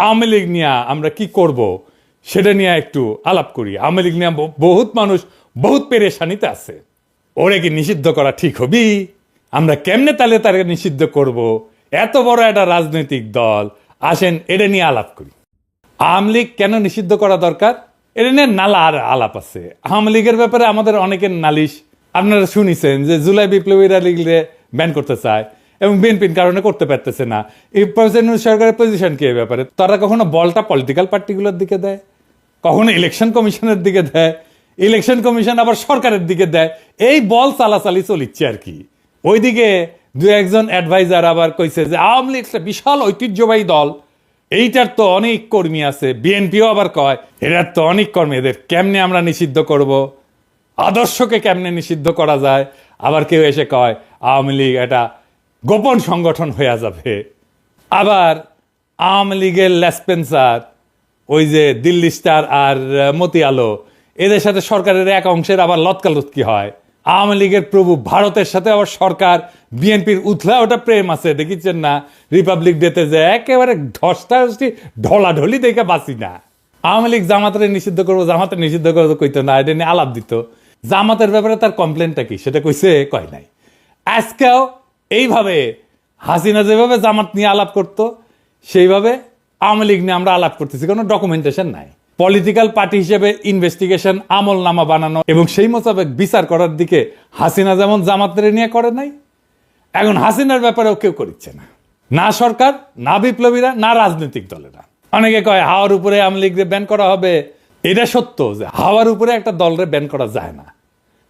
আওয়ামী লীগ নিয়ে আমরা কি করব সেটা নিয়ে একটু আলাপ করি। আওয়ামী লীগ নিয়ে বহুত মানুষ বহুত পেরেশানিতে আছে। ওরে কি নিষিদ্ধ করা ঠিক হবি? আমরা কেমনে তাহলে তাকে নিষিদ্ধ করব? এত বড় একটা রাজনৈতিক দল, আসেন এটা নিয়ে আলাপ করি। আওয়ামী লীগ কেন নিষিদ্ধ করা দরকার এটা নিয়ে নালা আর আলাপ আছে। আওয়ামী লীগের ব্যাপারে আমাদের অনেকের নালিশ আপনারা শুনিছেন যে জুলাই বিপ্লবীরা লীগরে ব্যান করতে চায় এবং বিএনপির কারণে করতে পারতেছে না। এই সরকারের পজিশন কি এই ব্যাপারে? তারা কখনো বলটা পলিটিক্যাল পার্টিগুলোর দিকে দেয়, কখনো ইলেকশন কমিশনের দিকে দেয়, ইলেকশন কমিশন আবার সরকারের দিকে দেয়। এই বল চালাচালি চলিচ্ছে আর কি। ওইদিকে দু একজন অ্যাডভাইজার আবার কইছে যে আওয়ামী লীগ একটা বিশাল ঐতিহ্যবাহী দল, এইটার তো অনেক কর্মী আছে। বিএনপিও আবার কয় এটার তো অনেক কর্মী, এদের কেমনে আমরা নিষিদ্ধ করব, আদর্শকে কেমনে নিষিদ্ধ করা যায়। আবার কেউ এসে কয় আওয়ামী লীগ এটা গোপন সংগঠন হয়ে যাবে। আবার আওয়ামী লীগের লেসপেন্সার ওই যে দিল্লি স্টার আর মতি আলো এদের সাথে সরকারের এক অংশের আবার লতকালতকি হয়। আওয়ামী লীগের প্রভু ভারতের সাথে আবার সরকার বিএনপির উথলা ওটা প্রেম আছে, দেখিচ্ছেন না রিপাবলিক ডেতে যে একেবারে ধস্তাধস্তি ঢলাঢলি দেখে বাঁচি না। আওয়ামী লীগ জামাতের নিষিদ্ধ করবো, জামাতের নিষিদ্ধ করবো কইতো না, এটা নিয়ে আলাপ দিত। জামাতের ব্যাপারে তার কমপ্লেনটা কি সেটা কইছে, কয় নাই। আজকেও এইভাবে হাসিনা যেভাবে জামাত নিয়ে আলাপ করতো সেইভাবে আওয়ামী লীগ নিয়ে আমরা আলাপ করতেছি, কোনো ডকুমেন্টেশন নাই। পলিটিক্যাল পার্টি হিসেবে ইনভেস্টিগেশন আমল নামা বানানো এবং সেই মোতাবেক বিচার করার দিকে হাসিনা যেমন জামাতের নিয়ে করে নাই, এখন হাসিনার ব্যাপারেও কেউ করছে না, না সরকার, না বিপ্লবীরা, না রাজনৈতিক দলেরা। অনেকে কয় হাওয়ার উপরে আওয়ামী লীগরে ব্যান করা হবে। এটা সত্য যে হাওয়ার উপরে একটা দলরে ব্যান করা যায় না।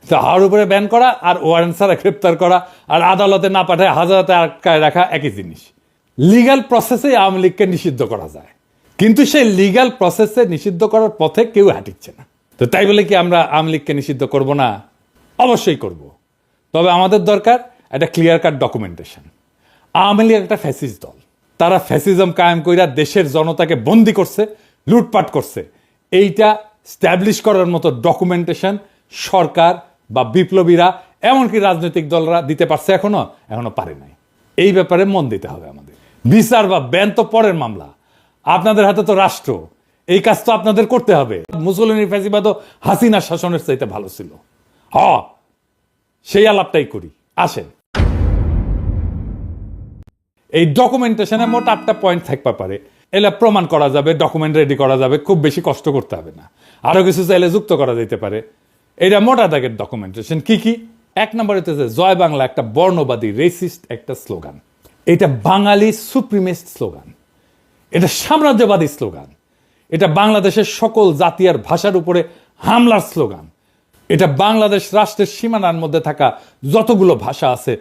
তো হাওয়ার উপরে ব্যান করা আর ওয়ারেন্ট ছাড়া গ্রেপ্তার করা আর আদালতে না পাঠায় হাজারাতে আটকায় রাখা একই জিনিস। লিগ্যাল প্রসেসে আওয়ামী লীগকে নিষিদ্ধ করা যায়, কিন্তু সেই লিগ্যাল প্রসেসে নিষিদ্ধ করার পথে কেউ হাঁটিচ্ছে না। তো তাই বলে কি আমরা আওয়ামী লীগকে নিষিদ্ধ করব না? অবশ্যই করব। তবে আমাদের দরকার একটা clear cut documentation. Awami League একটা ফ্যাসিস্ট দল, তারা ফ্যাসিজম কায়েম কইরা দেশের জনতাকে বন্দি করছে, লুটপাট করছে। এইটা স্ট্যাবলিশ করার মতো ডকুমেন্টেশন সরকার বা বিপ্লবীরা এমনকি রাজনৈতিক দলরা দিতে পারছে এখনো পারে নাই। এই ব্যাপারে মন দিতে হবে আমাদের। বিচার বা ব্যান তো পরের মামলা, আপনাদের হাতে তো রাষ্ট্র, এই কাজ তো আপনাদের করতে হবে। মুসলিম ফ্যাসিবাদও হাসিনার শাসনের চাইতে ভালো ছিল। সেই আলাপটাই করি, আসেন। এই ডকুমেন্টেশনে মোট 8টা পয়েন্ট থাকতে পারে, এলা প্রমাণ করা যাবে, ডকুমেন্ট রেডি করা যাবে, খুব বেশি কষ্ট করতে হবে না। আরো কিছু চাইলে যুক্ত করা যেতে পারে। এটা মোটা দাগের ডকুমেন্টেশন। কি কি? 1 নম্বর হচ্ছে জয় বাংলা একটা বর্ণবাদী রেসিস্ট একটা স্লোগান। এটা বাঙালি সুপ্রিমেস্ট স্লোগান, এটা সাম্রাজ্যবাদী স্লোগান, এটা বাংলাদেশের সকল জাতি আর ভাষার উপরে হামলার স্লোগান। এটা বাংলাদেশ রাষ্ট্রের সীমানার মধ্যে থাকা যতগুলো ভাষা আছে,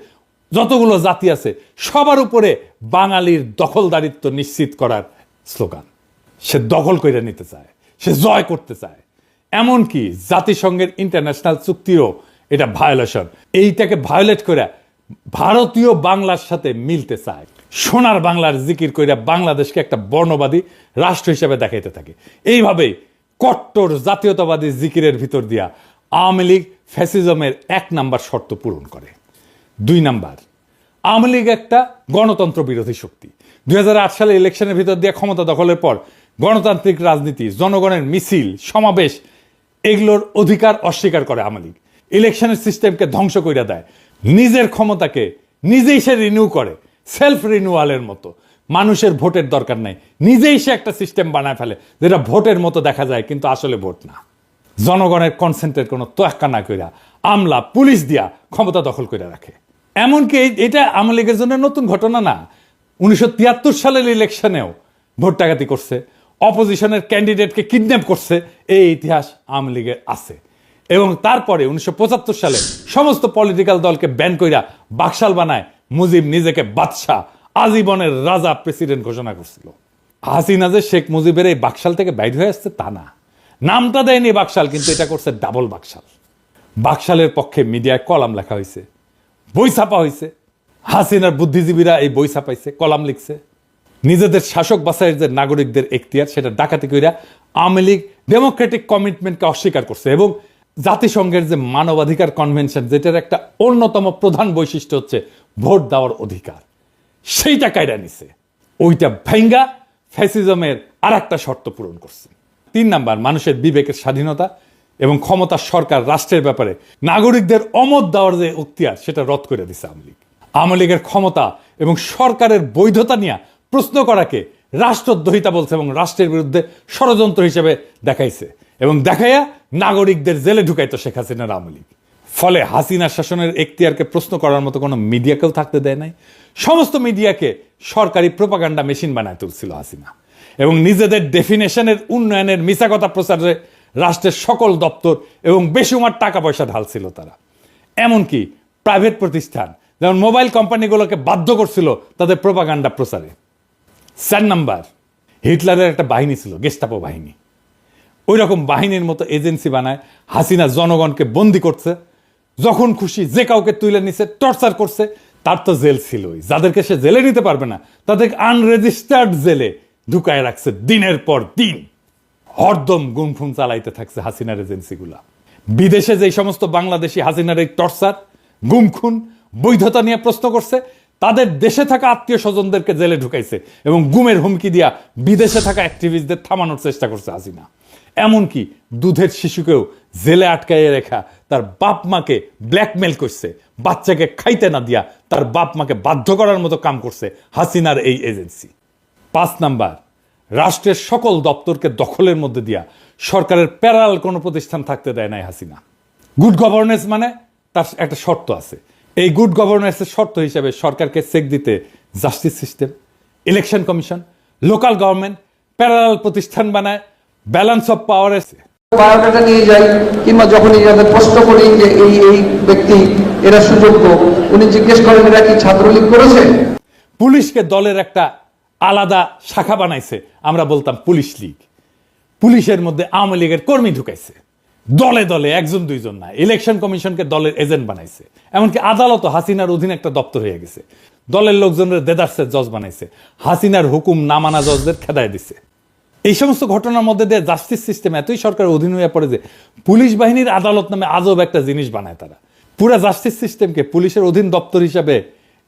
যতগুলো জাতি আছে, সবার উপরে বাঙালির দখলদারিত্ব নিশ্চিত করার স্লোগান। সে দখল করে নিতে চায়, সে জয় করতে চায়, এমনকি জাতিসংঘের ইন্টারন্যাশনাল চুক্তিরও এটা ভায়োলেশন। এইটাকে ভায়োলেট করে ভারতীয় বাংলার সাথে মিলতে চায়, সোনার বাংলার জিকির কইরা বাংলাদেশকে একটা বর্ণবাদী রাষ্ট্র হিসেবে দেখাইতে থাকে। এইভাবেই কট্টর জাতীয়তাবাদী জিকিরের ভিতর দিয়া আওয়ামী লীগ ফ্যাসিজমের 1 নাম্বার শর্ত পূরণ করে। 2 নাম্বার, আওয়ামী লীগ একটা গণতন্ত্র বিরোধী শক্তি। 2008 সালে ইলেকশনের ভিতর দিয়ে ক্ষমতা দখলের পর গণতান্ত্রিক রাজনীতি, জনগণের মিছিল, সমাবেশ, এগুলোর অধিকার অস্বীকার করে আওয়ামী লীগ। ইলেকশনের সিস্টেমকে ধ্বংস করে দেয়, নিজের ক্ষমতাকে নিজেই সে রিনিউ করে, সেলফ রিনিউয়ালের মতো। মানুষের ভোটের দরকার নাই, নিজেই সে একটা সিস্টেম বানায় ফেলে যেটা ভোটের মতো দেখা যায় কিন্তু আসলে ভোট না। জনগণের কনসেন্টের কোনো তোয়াক্কা না কইরা আমলা পুলিশ দিয়া ক্ষমতা দখল করে রাখে। এমনকি এটা আওয়ামী লীগের জন্য নতুন ঘটনা না। 1973 সালের ইলেকশনেও ভোট ডাকাতি করছে, অপোজিশনের ক্যান্ডিডেটকে কিডন্যাপ করছে, এই ইতিহাস আওয়ামী লীগের আছে। এবং তারপরে 1975 সালে সমস্ত পলিটিক্যাল দলকে ব্যান কইরা বাকশাল বানায় মুজিব নিজেকে বাদশাহ, আজীবনের রাজা, প্রেসিডেন্ট ঘোষণা করছিল। হাসিনা যে শেখ মুজিবের এই বাকশাল থেকে বাইর হয়ে আসছে তা না, নামটা দেয়নি বাকশাল, কিন্তু এটা করছে ডাবল বাকশাল। বাকশালের পক্ষে মিডিয়ায় কলাম লেখা হয়েছে, বই ছাপা হয়েছে, হাসিনার বুদ্ধিজীবীরা এই বই ছাপাইছে, কলাম লিখছে। নিজেদের শাসক বাছাইয়ের যে নাগরিকদের এখতিয়ার সেটা ডাকাতি কইরা আওয়ামী লীগ ডেমোক্রেটিক কমিটমেন্টকে অস্বীকার করছে এবং জাতিসংঘের যে মানবাধিকার কনভেনশন, যেটার একটা অন্যতম প্রধান বৈশিষ্ট্য হচ্ছে ভোট দেওয়ার অধিকার, সেইটা কায়রা নিছে। ওইটা ভাঙ্গা ফ্যাসিজমের আর একটা শর্ত পূরণ করছে। 3 নাম্বার, মানুষের বিবেকের স্বাধীনতা এবং ক্ষমতার সরকার রাষ্ট্রের ব্যাপারে নাগরিকদের অমত দেওয়ার যে উক্তিয়ার সেটা রদ করে দিছে আওয়ামী লীগ। আওয়ামী লীগের ক্ষমতা এবং সরকারের বৈধতা নিয়ে প্রশ্ন করাকে রাষ্ট্রদ্রোহিতা বলছে এবং রাষ্ট্রের বিরুদ্ধে ষড়যন্ত্র হিসেবে দেখাইছে এবং দেখাইয়া নাগরিকদের জেলে ঢুকাইতো শেখ হাসিনার আওয়ামী লীগ। ফলে হাসিনার শাসনের এখতিয়ারকে প্রশ্ন করার মতো কোনো মিডিয়াকেও থাকতে দেয় নাই। সমস্ত মিডিয়াকে সরকারি প্রোপাগান্ডা মেশিন বানায় তুলছিল হাসিনা এবং নিজেদের ডেফিনেশনের উন্নয়নের মিছা কথা প্রচারে রাষ্ট্রের সকল দপ্তর এবং বেসুমার টাকা পয়সা ঢালছিল তারা। এমনকি প্রাইভেট প্রতিষ্ঠান যেমন মোবাইল কোম্পানিগুলোকে বাধ্য করছিল তাদের প্রোপাগান্ডা প্রচারে। 4 নাম্বার, হিটলারের একটা বাহিনী ছিল, গেস্টাপো বাহিনী। ওই রকম বাহিনীর মতো এজেন্সি বানায় হাসিনা জনগণকে বন্দি করছে, যখন খুশি যে কাউকে তুলে নিছে, টর্চার করছে। তার তো জেল ছিলই, যাদেরকে সে জেলে নিতে পারবে না তাদেরকে আনরেজিস্টার্ড জেলে ঢুকায় রাখছে দিনের পর দিন। হরদম গুমফুম চালাইতে থাকছে হাসিনার এজেন্সিগুলা। বিদেশে যেই সমস্ত বাংলাদেশি হাসিনার এই টর্চার, গুমখুন, বৈধতা নিয়ে প্রশ্ন করছে, তাদের দেশে থাকা আত্মীয় স্বজনদেরকে জেলে ঢুকাইছে এবং গুমের হুমকি দিয়া বিদেশে থাকা অ্যাক্টিভিস্টদের থামানোর চেষ্টা করছে হাসিনা। এমনকি দুধের শিশুকেও জেলে আটকাইয়ে রেখা তার বাপ মাকে ব্ল্যাকমেল করছে, বাচ্চাকে খাইতে না দিয়া তার বাপ মাকে বাধ্য করার মতো কাম করছে হাসিনার এই এজেন্সি। 5 নাম্বার, রাষ্ট্রের সকল দপ্তরকে দখলের মধ্যে দিয়া সরকারের প্যারাল কোনো প্রতিষ্ঠান থাকতে দেয় নাই হাসিনা। গুড গভর্নেন্স মানে তার একটা শর্ত আছে। এই গুড গভর্নেন্সের শর্ত হিসেবে সরকারকে চেক দিতে justice system, election commission, local government parallel প্রতিষ্ঠান বানায়, ব্যালেন্স অফ পাওয়ার আছে। বায়োডাটা নিয়ে যাই কিংবা যখনই যাদের প্রশ্ন করি যে এই ব্যক্তি এরা সুযোগ্য, উনি জিজ্ঞেস করেন এরা কি ছাত্রলীগ করেছে। পুলিশকে দলের একটা আলাদা শাখা বানাইছে, আমরা বলতাম পুলিশ লীগ। পুলিশের মধ্যে আওয়ামী লীগের কর্মী ঢুকাইছে দলে দলে, 1 2 না। ইলেকশন কমিশনকে দলের এজেন্ট বানাইছে। এমনকি আদালত হাসিনার অধীনে একটা দপ্তর হয়ে গেছে। দলের লোকজনের দেদারসের জজ বানাইছে, হাসিনার হুকুম না মানা জজদের খেদায় দিছে। এই সমস্ত ঘটনার মধ্যে দিয়ে জাস্টিস সিস্টেম এতই সরকারের অধীন হয়ে পড়ে যে পুলিশ বাহিনীর আদালত নামে আজব একটা জিনিস বানায় তারা। পুরা জাস্টিস সিস্টেমকে পুলিশের অধীন দপ্তর হিসাবে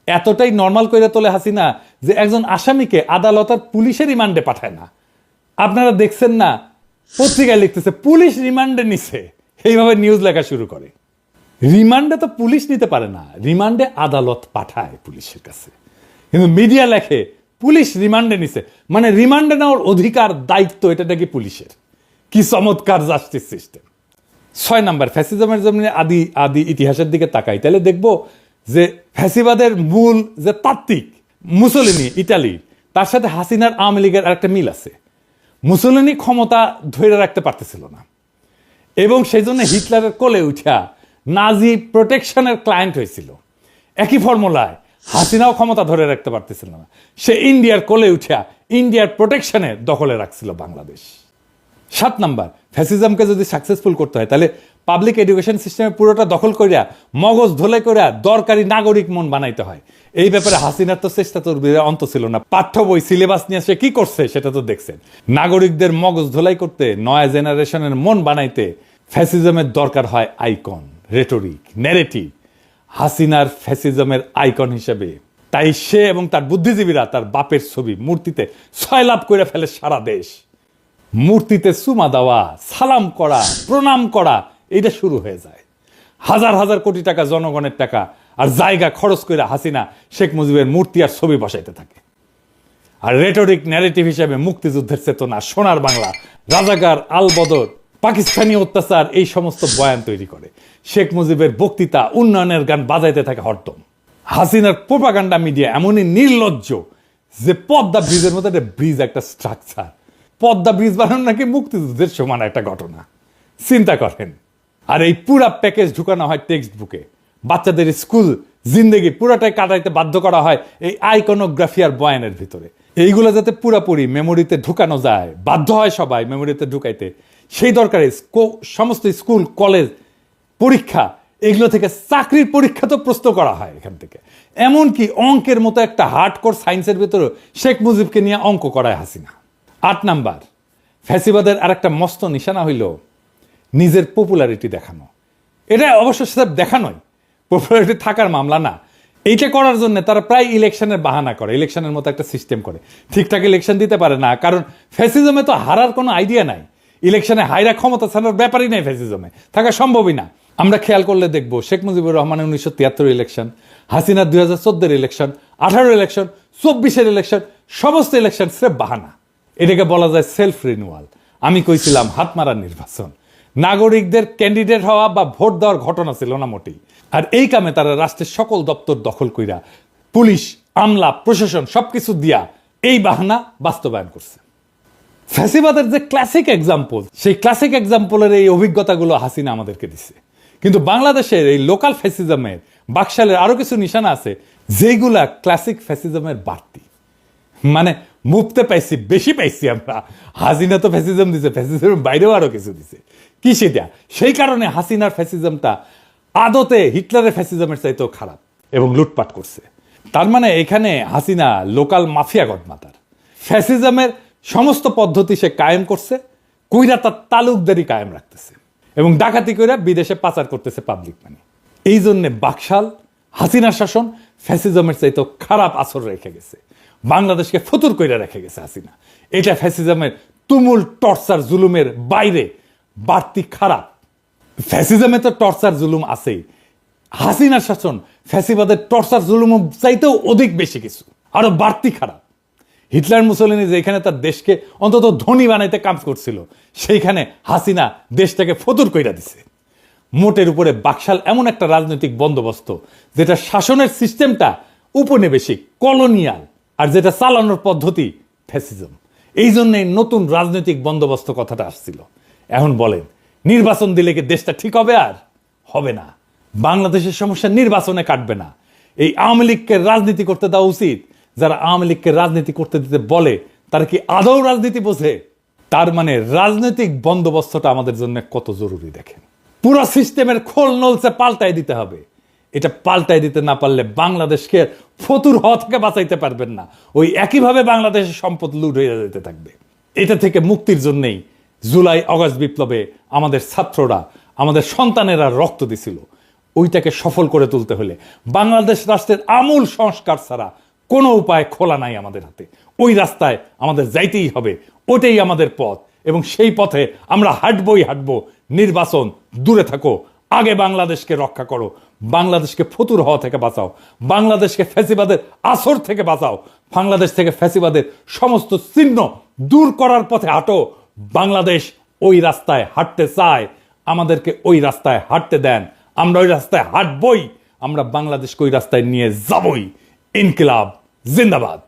এতটাই নর্মাল করে তোলে হাসিনা যে একজন আসামিকে আদালত আর পুলিশের রিমান্ডে পাঠায় না। আপনারা দেখছেন না, পত্রিকায় লিখতেছে পুলিশ রিমান্ডে নিছে, এইভাবে নিউজ লেখা শুরু করে। রিমান্ডে তো পুলিশ নিতে পারে না, রিমান্ডে আদালত পাঠায় পুলিশের কাছে, কিন্তু মিডিয়া লেখে পুলিশ রিমান্ডে নিছে, মানে রিমান্ডে নেওয়ার অধিকার দায়িত্ব এটা নাকি পুলিশের। কি চমৎকার জাস্টিস সিস্টেম। 6 নাম্বার, ফ্যাসিজমের জমিনে আদি ইতিহাসের দিকে তাকাই তাহলে দেখবো যে ফ্যাসিবাদের মূল যে তাত্ত্বিক মুসোলিনি ইটালি, তার সাথে হাসিনার আওয়ামী লীগের আরেকটা মিল আছে। মুসোলিনি ক্ষমতা ধরে রাখতে পারতেছিল না এবং সেই জন্য হিটলারের কোলে উঠা নাজি প্রোটেকশনের ক্লায়েন্ট হয়েছিল। একই ফর্মুলায় হাসিনাও ক্ষমতা ধরে রাখতে পারতেছিল না, সে ইন্ডিয়ার কোলে উঠা ইন্ডিয়ার প্রোটেকশনে দখলে রাখছিল বাংলাদেশ। 7 নাম্বার, ফ্যাসিজমকে যদি সাকসেসফুল করতে হয় তাহলে পাবলিক এডুকেশন সিস্টেমে পুরোটা দখল করিয়া মগজ ধোলাই করিয়া দরকারি নাগরিক মন বানাইতে হয়। এই ব্যাপারে হাসিনার তো চেষ্টা তোর অন্ত ছিল না। পাঠ্য বই সিলেবাস নিয়ে সে কি করছে সেটা তো দেখছেন। নাগরিকদের মগজ ধোলাই করতে, নয়া জেনারেশনের মন বানাইতে ফ্যাসিজমের দরকার হয় আইকন, রেটরিক, ন্যারেটিভ। হাসিনার ফ্যাসিজমের আইকন হিসেবে তাই সে এবং তার বুদ্ধিজীবীরা তার বাপের ছবি মূর্তিতে সয়লাভ করে ফেলে সারা দেশ। মূর্তিতে চুমা দেওয়া, সালাম করা, প্রণাম করা, এটা শুরু হয়ে যায়। হাজার হাজার কোটি টাকা জনগণের টাকা আর জায়গা খরচ করে হাসিনা শেখ মুজিবের মূর্তি আর ছবি বসাইতে থাকে। আর রেটরিক ন্যারেটিভ হিসেবে মুক্তিযুদ্ধের চেতনা, সোনার বাংলা, রাজাকার, আলবদর, পাকিস্তানি অত্যাচার, এই সমস্ত বয়ান তৈরি করে। শেখ মুজিবের বক্তৃতা, উন্নয়নের গান বাজাইতে থাকে হরদম। হাসিনার প্রোপাগান্ডা মিডিয়া এমনই নির্লজ্জ যে পদ্মা ব্রিজের মতো একটা ব্রিজ, একটা স্ট্রাকচার, পদ্মা ব্রিজ বানানো নাকি মুক্তিযুদ্ধের সমান একটা ঘটনা, চিন্তা করেন। আর এই পুরা প্যাকেজ ঢুকানো হয় টেক্সট বুকে। বাচ্চাদের স্কুল জিন্দেগি পুরাটাই কাটাইতে বাধ্য করা হয় এই আইকনোগ্রাফি আর বয়ানের ভিতরে। এইগুলো যাতে পুরাপুরি মেমোরিতে ঢুকানো যায়, বাধ্য হয় সবাই মেমোরিতে ঢুকাইতে, সেই দরকারে সমস্ত স্কুল, কলেজ, পরীক্ষা, এগুলো থেকে চাকরির পরীক্ষা তো প্রশ্ন করা হয় এখান থেকে। এমনকি অঙ্কের মতো একটা হার্ডকোর সায়েন্সের ভিতরে শেখ মুজিবকে নিয়ে অঙ্ক করায় হাসিনা। 8 নাম্বার, ফ্যাসিবাদের আর একটা মস্ত নিশানা হইল নিজের পপুলারিটি দেখানো। এটা অবশ্য সেটা দেখানোই, পপুলারিটি থাকার মামলা না। এইটা করার জন্য তারা প্রায় ইলেকশনের বাহানা করে, ইলেকশনের মতো একটা সিস্টেম করে, ঠিকঠাক ইলেকশন দিতে পারে না, কারণ ফ্যাসিজমে তো হারার কোনো আইডিয়া নাই, ইলেকশনে হাইরা ক্ষমতা ছাড়ার ব্যাপারই নাই, ফ্যাসিজমে থাকা সম্ভবই না। আমরা খেয়াল করলে দেখবো শেখ মুজিবুর রহমানের 1973 ইলেকশন, হাসিনার 2014 ইলেকশন, 18 ইলেকশন, 24 ইলেকশন, সমস্ত ইলেকশন স্রেফ বাহানা। এটাকে বলা যায় সেলফ রিনিউয়াল। আমি কইছিলাম হাত মারা নির্বাচন, নাগরিকদের ক্যান্ডিডেট হওয়া বা ভোট দেওয়ার ঘটনা ছিল না মোটেই। আর এই কামে তারা রাষ্ট্রের সকল দপ্তর দখল কইরা পুলিশ, আমলা, প্রশাসন সবকিছু দিয়া এই বাহানা বাস্তবায়ন করছে। ফ্যাসিবাদের যে ক্লাসিক এক্সাম্পল, সেই ক্লাসিক এক্সাম্পলের এই অভিজ্ঞতাগুলো হাসিনা আমাদেরকে দিচ্ছে। কিন্তু বাংলাদেশের এই লোকাল ফ্যাসিজমের বাকশালের আরো কিছু নিশানা আছে যেগুলা ক্লাসিক ফ্যাসিজমের বাড়তি, মানে মুফতে পাইছি, বেশি পাইছি আমরা। হাসিনা তো ফ্যাসিজম দিছে, ফ্যাসিজমের বাইরেও আরো কিছু দিছে। কি সেটা? সেই কারণে হাসিনার ফ্যাসিজমটা আদতে হিটলারের ফ্যাসিজমের চাইতেও খারাপ এবং লুটপাট করছে। তার মানে এখানে হাসিনা লোকাল মাফিয়া গডমাতার। ফ্যাসিজমের সমস্ত পদ্ধতি সে কায়েম করছে, কইরা তার তালুকদারি কায়েম রাখতেছে এবং ডাকাতি কইরা বিদেশে পাচার করতেছে পাবলিক মানি। এই জন্যে বাকশাল হাসিনার শাসন ফ্যাসিজমের চাইতেও খারাপ আসর রেখে গেছে, বাংলাদেশকে ফতুর কইরা রেখে গেছে হাসিনা। এটা ফ্যাসিজমের তুমুল টর্চার জুলুমের বাইরে বাড়তি খারাপ। ফ্যাসিজমে তো টর্চার জুলুম আছেই, হাসিনার শাসন ফ্যাসিবাদের টর্চার জুলুম চাইতেও অধিক বেশি কিছু, আরো বাড়তি খারাপ। হিটলার মুসলিনি যেখানে তার দেশকে অন্তত ধনী বানাইতে কাজ করছিল, সেইখানে হাসিনা দেশটাকে ফতুর কইরা দিছে। মোটের উপরে বাকশাল এমন একটা রাজনৈতিক বন্দোবস্ত যেটা শাসনের সিস্টেমটা উপনিবেশিক, কলোনিয়াল, আর যেটা চালানোর পদ্ধতি ফ্যাসিজম। এই জন্যই নতুন রাজনৈতিক বন্দোবস্ত কথাটা আসছিল। এখন বলেন, নির্বাচন দিলে কি দেশটা ঠিক হবে? আর হবে না। বাংলাদেশের সমস্যা নির্বাচনে কাটবে না। এই আওয়ামী লীগকে রাজনীতি করতে দেওয়া উচিত। যারা আওয়ামী লীগকে রাজনীতি করতে দিতে বলে তারা কি আদৌ রাজনীতি বোঝে? তার মানে রাজনৈতিক বন্দোবস্তটা আমাদের জন্য কত জরুরি দেখেন। পুরো সিস্টেমের খোল নলসে পাল্টাই দিতে হবে। এটা পাল্টাই দিতে না পারলে বাংলাদেশকে ফতুর হওয়া থেকে বাঁচাইতে পারবেন না। ওই একইভাবে বাংলাদেশের সম্পদ লুট হয়ে যেতে থাকবে। এটা থেকে মুক্তির জন্যই জুলাই অগাস্ট বিপ্লবে আমাদের ছাত্ররা, আমাদের সন্তানেরা রক্ত দিছিল। ওইটাকে সফল করে তুলতে হলে বাংলাদেশ রাষ্ট্রের আমূল সংস্কার ছাড়া কোনো উপায় খোলা নাই আমাদের হাতে। ওই রাস্তায় আমাদের যাইতেই হবে, ওটাই আমাদের পথ এবং সেই পথে আমরা হাঁটবো। নির্বাচন দূরে থাকো, আগে বাংলাদেশকে রক্ষা করো, বাংলাদেশকে ফতুর হওয়া থেকে বাঁচাও, বাংলাদেশকে ফ্যাসিবাদের আসর থেকে বাঁচাও, বাংলাদেশ থেকে ফ্যাসিবাদের সমস্ত চিহ্ন দূর করার পথে হাঁটো। বাংলাদেশ ওই রাস্তায় হাঁটতে চায়, আমাদেরকে ওই রাস্তায় হাঁটতে দেন। আমরা ওই রাস্তায় হাঁটবই, আমরা বাংলাদেশকে ওই রাস্তায় নিয়ে যাবই। ইনকিলাব জিন্দাবাদ।